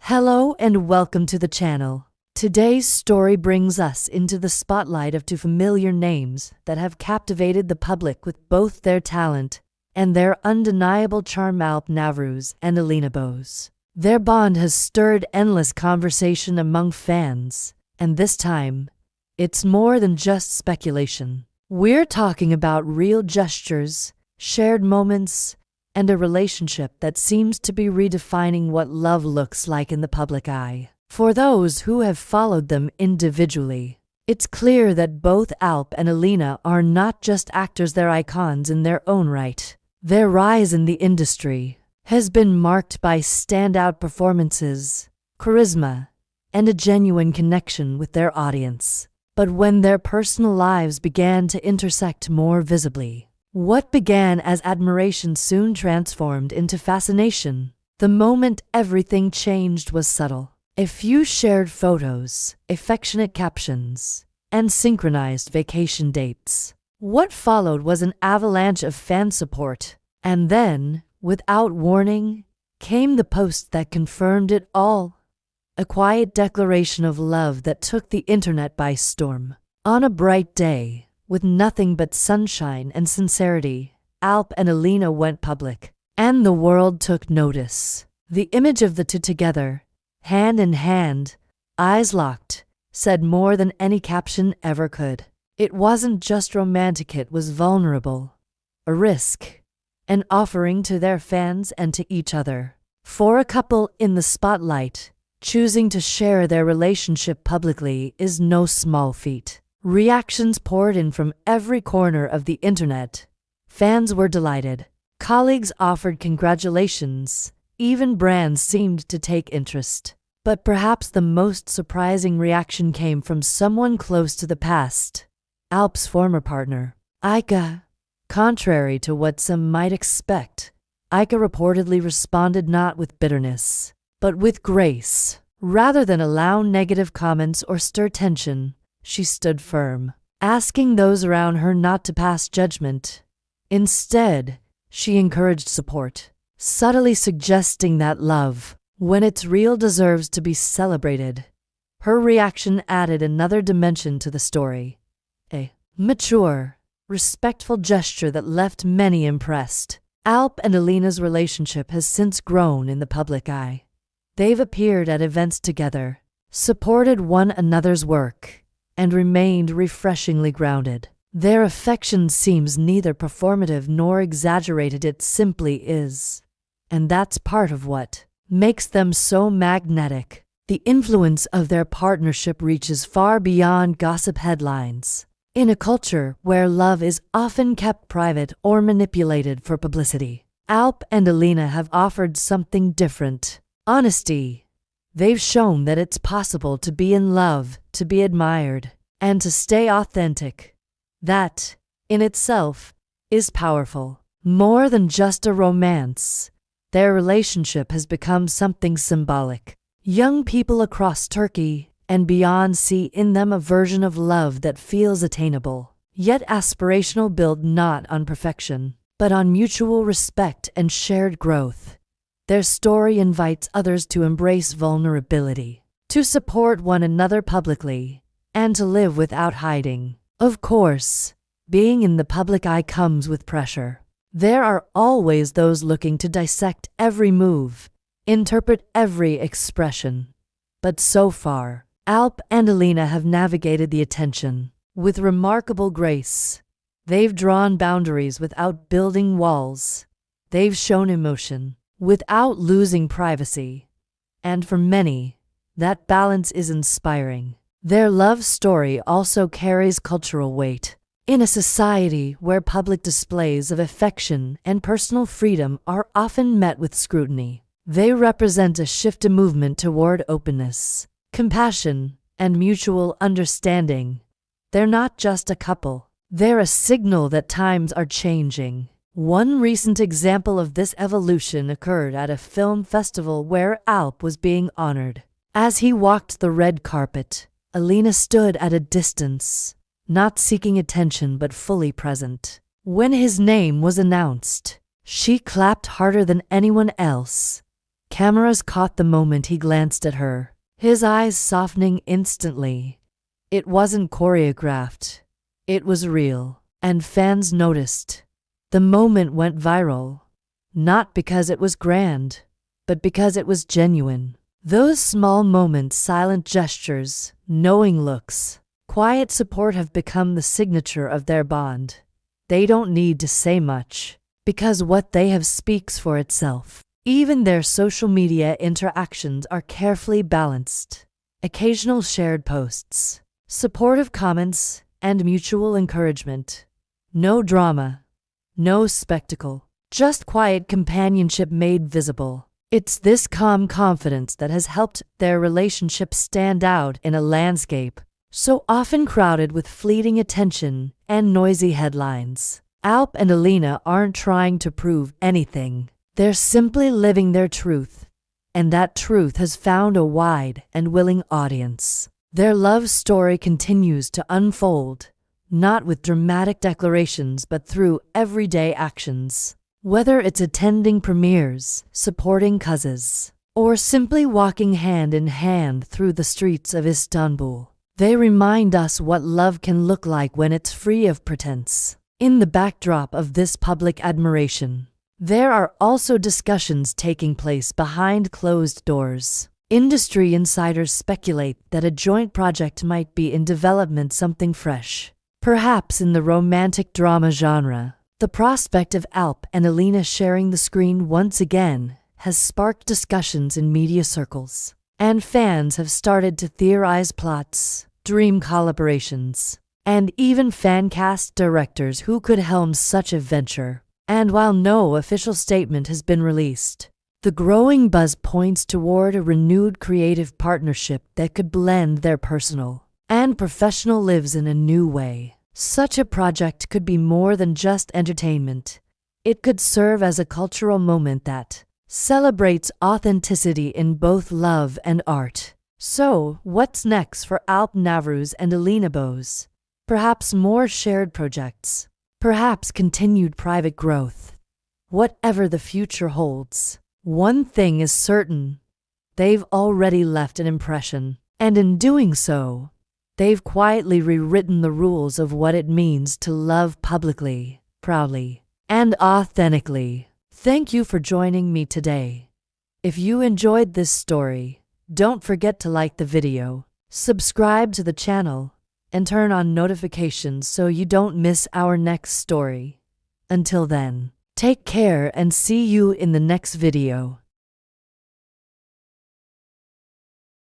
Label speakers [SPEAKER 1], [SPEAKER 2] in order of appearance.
[SPEAKER 1] Hello and welcome to the channel. Today's story brings us into the spotlight of two familiar names that have captivated the public with both their talent and their undeniable charm. Alp Navruz and Alina Bose. Their bond has stirred endless conversation among fans, and this time, it's more than just speculation. We're talking about real gestures, shared moments, and a relationship that seems to be redefining what love looks like in the public eye. For those who have followed them individually, it's clear that both Alp and Alina are not just actors, they're icons in their own right. Their rise in the industry has been marked by standout performances, charisma, and a genuine connection with their audience. But when their personal lives began to intersect more visibly, what began as admiration soon transformed into fascination. The moment everything changed was subtle. A few shared photos, affectionate captions, and synchronized vacation dates. What followed was an avalanche of fan support. And then, without warning, came the post that confirmed it all. A quiet declaration of love that took the internet by storm. On a bright day, with nothing but sunshine and sincerity, Alp and Alina went public, and the world took notice. The image of the two together, hand in hand, eyes locked, said more than any caption ever could. It wasn't just romantic, it was vulnerable, a risk, an offering to their fans and to each other. For a couple in the spotlight, choosing to share their relationship publicly is no small feat. Reactions poured in from every corner of the internet. Fans were delighted. Colleagues offered congratulations. Even brands seemed to take interest. But perhaps the most surprising reaction came from someone close to the past, Alp's former partner, Ika. Contrary to what some might expect, Ika reportedly responded not with bitterness, but with grace. Rather than allow negative comments or stir tension, she stood firm, asking those around her not to pass judgment. Instead, she encouraged support, subtly suggesting that love, when it's real, deserves to be celebrated. Her reaction added another dimension to the story, a mature, respectful gesture that left many impressed. Alp and Alina's relationship has since grown in the public eye. They've appeared at events together, supported one another's work, and remained refreshingly grounded. Their affection seems neither performative nor exaggerated, it simply is. And that's part of what makes them so magnetic. The influence of their partnership reaches far beyond gossip headlines. In a culture where love is often kept private or manipulated for publicity, Alp and Alina have offered something different: honesty. They've shown that it's possible to be in love, to be admired, and to stay authentic. That, in itself, is powerful. More than just a romance, their relationship has become something symbolic. Young people across Turkey and beyond see in them a version of love that feels attainable, yet aspirational, built not on perfection, but on mutual respect and shared growth. Their story invites others to embrace vulnerability, to support one another publicly, and to live without hiding. Of course, being in the public eye comes with pressure. There are always those looking to dissect every move, interpret every expression. But so far, Alp and Alina have navigated the attention with remarkable grace. They've drawn boundaries without building walls. They've shown emotion without losing privacy. And for many, that balance is inspiring. Their love story also carries cultural weight. In a society where public displays of affection and personal freedom are often met with scrutiny, they represent a shift, a movement toward openness, compassion, and mutual understanding. They're not just a couple. They're a signal that times are changing. One recent example of this evolution occurred at a film festival where Alp was being honored. As he walked the red carpet, Alina stood at a distance, not seeking attention but fully present. When his name was announced, she clapped harder than anyone else, Cameras caught the moment he glanced at her, his eyes softening instantly. It wasn't choreographed. It was real, and fans noticed. The moment went viral, not because it was grand, but because it was genuine. Those small moments, silent gestures, knowing looks, quiet support have become the signature of their bond. They don't need to say much, because what they have speaks for itself. Even their social media interactions are carefully balanced. Occasional shared posts, supportive comments, and mutual encouragement. No drama, no spectacle, just quiet companionship made visible. It's this calm confidence that has helped their relationship stand out in a landscape so often crowded with fleeting attention and noisy headlines. Alp and Alina aren't trying to prove anything. They're simply living their truth, and that truth has found a wide and willing audience. Their love story continues to unfold, not with dramatic declarations but through everyday actions. Whether it's attending premieres, supporting cousins, or simply walking hand in hand through the streets of Istanbul, they remind us what love can look like when it's free of pretense. In the backdrop of this public admiration, there are also discussions taking place behind closed doors. Industry insiders speculate that a joint project might be in development, something fresh, perhaps in the romantic drama genre. The prospect of Alp and Alina sharing the screen once again has sparked discussions in media circles, and fans have started to theorize plots, dream collaborations, and even fan-cast directors who could helm such a venture. And while no official statement has been released, the growing buzz points toward a renewed creative partnership that could blend their personal and professional lives in a new way. Such a project could be more than just entertainment. It could serve as a cultural moment that celebrates authenticity in both love and art. So, what's next for Alp Navruz and Alina Boz? Perhaps more shared projects. Perhaps continued private growth. Whatever the future holds, one thing is certain. They've already left an impression, and in doing so, they've quietly rewritten the rules of what it means to love publicly, proudly, and authentically. Thank you for joining me today. If you enjoyed this story, don't forget to like the video, subscribe to the channel, and turn on notifications so you don't miss our next story. Until then, take care and see you in the next video.